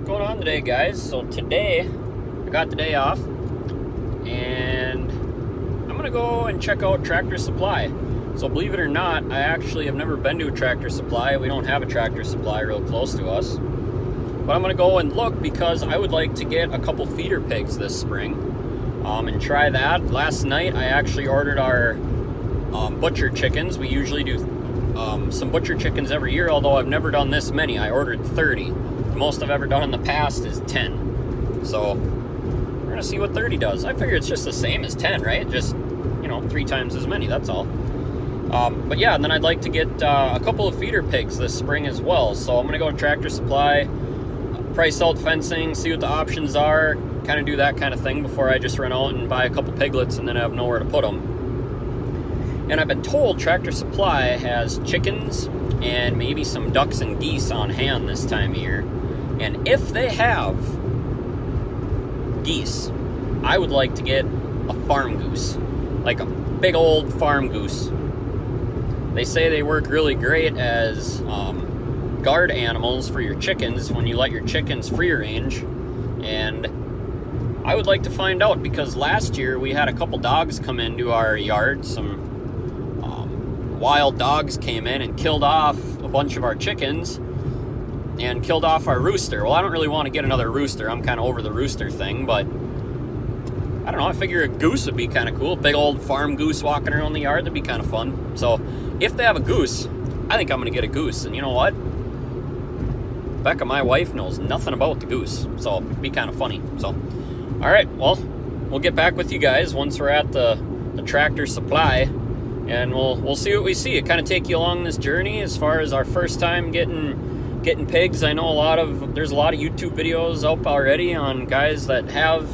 What's going on today, guys? So today I got the day off and I'm gonna go and check out Tractor Supply. So believe it or not, I actually have never been to a Tractor Supply. We don't have a Tractor Supply real close to us, but I'm gonna go and look because I would like to get a couple feeder pigs this spring and try that. Last night I actually ordered our butcher chickens. We usually do some butcher chickens every year, although I've never done this many. I ordered 30. The most I've ever done in the past is 10. So we're gonna see what 30 does. I figure it's just the same as 10, right? Just, 3 times as many, that's all. But yeah, and then I'd like to get a couple of feeder pigs this spring as well. So I'm gonna go to Tractor Supply, price out fencing, see what the options are, kind of do that kind of thing before I just run out and buy a couple piglets and then have nowhere to put them. And I've been told Tractor Supply has chickens and maybe some ducks and geese on hand this time of year. And if they have geese, I would like to get a farm goose, like a big old farm goose. They say they work really great as guard animals for your chickens when you let your chickens free range. And I would like to find out because last year we had a couple dogs come into our yard. Some wild dogs came in and killed off a bunch of our chickens and killed off our rooster. Well, I don't really want to get another rooster. I'm kind of over the rooster thing, but I don't know. I figure a goose would be kind of cool. Big old farm goose walking around the yard. That'd be kind of fun. So if they have a goose, I think I'm going to get a goose. And you know what? Becca, my wife, knows nothing about the goose. So it'd be kind of funny. So, all right. Well, we'll get back with you guys once we're at the Tractor Supply. And we'll see what we see. It kind of take you along this journey as far as our first time getting pigs. I know there's a lot of YouTube videos up already on guys that have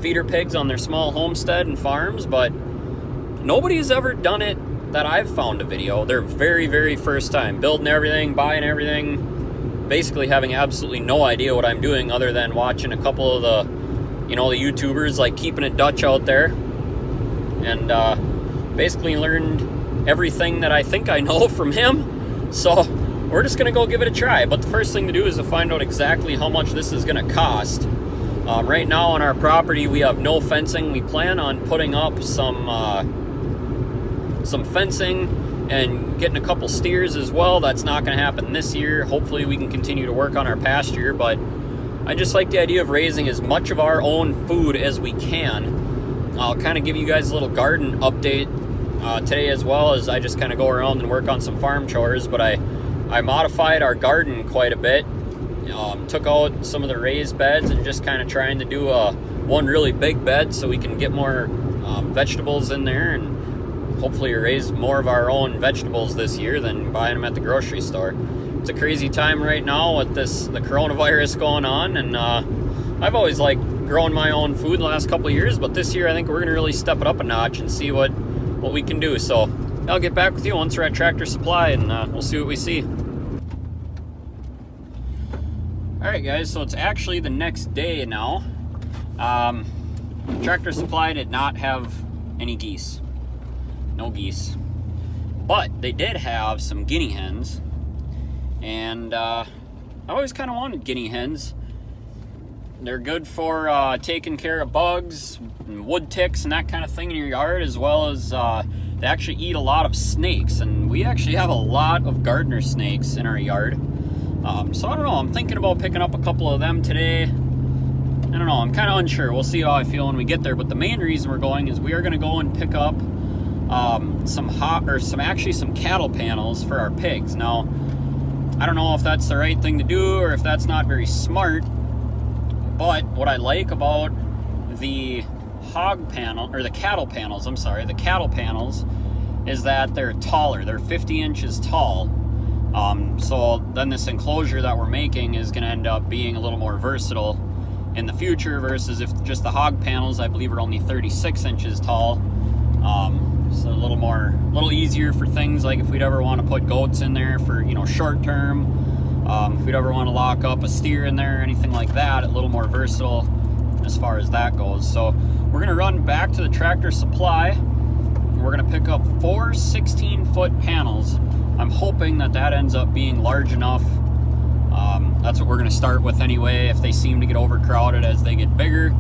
feeder pigs on their small homestead and farms, but nobody's ever done it that I've found a video. Their very, very first time building everything, buying everything, basically having absolutely no idea what I'm doing other than watching a couple of the YouTubers like Keeping It Dutch out there, and basically learned everything that I think I know from him. So we're just gonna go give it a try. But the first thing to do is to find out exactly how much this is gonna cost. Right now on our property we have no fencing. We plan on putting up some fencing and getting a couple steers as well. That's not gonna happen this year. Hopefully we can continue to work on our pasture, but I just like the idea of raising as much of our own food as we can. I'll kind of give you guys a little garden update today as well, as I just kind of go around and work on some farm chores. But I modified our garden quite a bit, took out some of the raised beds and just kind of trying to do one really big bed so we can get more vegetables in there and hopefully raise more of our own vegetables this year than buying them at the grocery store. It's a crazy time right now with the coronavirus going on, and I've always liked growing my own food the last couple of years, but this year I think we're going to really step it up a notch and see what we can do. So I'll get back with you once we're at Tractor Supply, and we'll see what we see. Alright guys, so it's actually the next day now. Tractor Supply did not have any geese. No geese. But they did have some guinea hens, and I always kind of wanted guinea hens. They're good for taking care of bugs and wood ticks and that kind of thing in your yard, as well as they actually eat a lot of snakes. And we actually have a lot of gardener snakes in our yard. So I don't know, I'm thinking about picking up a couple of them today. I don't know, I'm kind of unsure. We'll see how I feel when we get there. But the main reason we're going is we are going to go and pick up some cattle panels for our pigs. Now, I don't know if that's the right thing to do or if that's not very smart. But what I like about the cattle panels, is that they're taller. They're 50 inches tall. So then this enclosure that we're making is going to end up being a little more versatile in the future versus if just the hog panels, I believe, are only 36 inches tall. So a little easier for things like if we'd ever want to put goats in there for, short term. If we'd ever want to lock up a steer in there or anything like that, a little more versatile as far as that goes. So we're going to run back to the Tractor Supply. We're going to pick up 4 16-foot panels. I'm hoping that ends up being large enough That's what we're gonna start with anyway. If they seem to get overcrowded as they get bigger,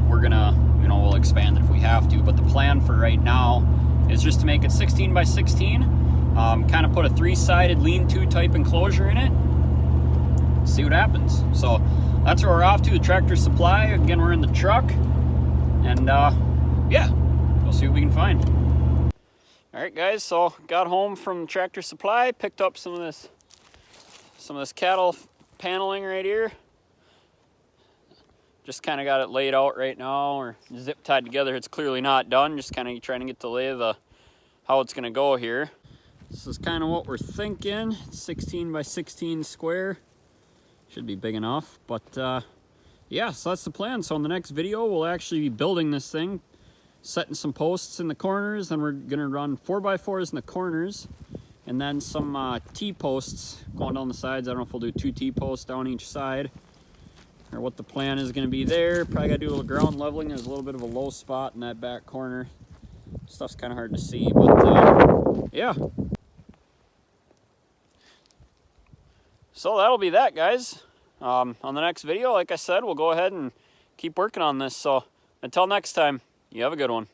we're gonna, you know, we'll expand it if we have to. But the plan for right now is just to make it 16 by 16, kind of put a 3-sided lean-to type enclosure in it, see what happens. So that's where we're off to, the Tractor Supply. Again, we're in the truck, and yeah, we'll see what we can find. All right, guys, so got home from Tractor Supply, picked up some of this cattle paneling right here. Just kind of got it laid out right now, or zip tied together. It's clearly not done, just kind of trying to get the lay of how it's gonna go here. This is kind of what we're thinking. It's 16 by 16 square. Should be big enough, but yeah, so that's the plan. So in the next video, we'll actually be building this thing, setting some posts in the corners, and we're gonna run 4x4s in the corners, and then some T-posts going down the sides. I don't know if we'll do 2 T-posts down each side, or what the plan is gonna be there. Probably gotta do a little ground leveling. There's a little bit of a low spot in that back corner. Stuff's kind of hard to see, but yeah. So that'll be that, guys. On the next video, like I said, we'll go ahead and keep working on this. So until next time, you have a good one.